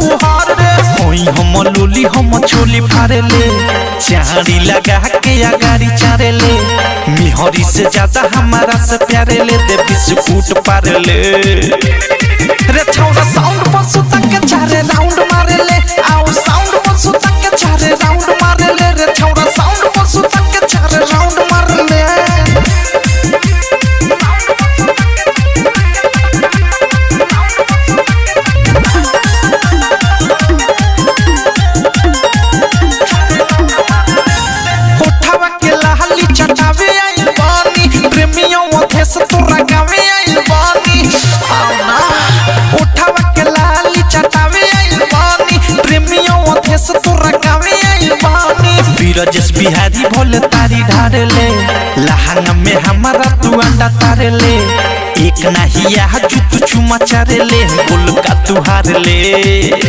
फुहार रे होई हम लूली हम चोली फाड़े ले चारी लगा के अगाड़ी चारे ले मिहरी से ज्यादा हमारा से प्यारे ले दे बिस्कुट पार ले रे छौरा साउंड पर सुता के चारे राउंड मारे ले आओ साउंड पर सुता के चारे राउंड मारे ले रे छौरा साउंड पर सुता के चारे राउंड मारे ले कोठावा के लहली चटावे आई बानी प्रेमियों ओथे से तोरा गावे आई बानी कोठावा के लहली चटावे आई बानी प्रेमियों ओथे से तोरा गावे आई बानी बीरजस बिहारी भोले तारी ढार ले लहंगा में हमारा तू अंडा तारे ले एक नहीं या जुतु चुमा चारे ले बोल का तू हार ले।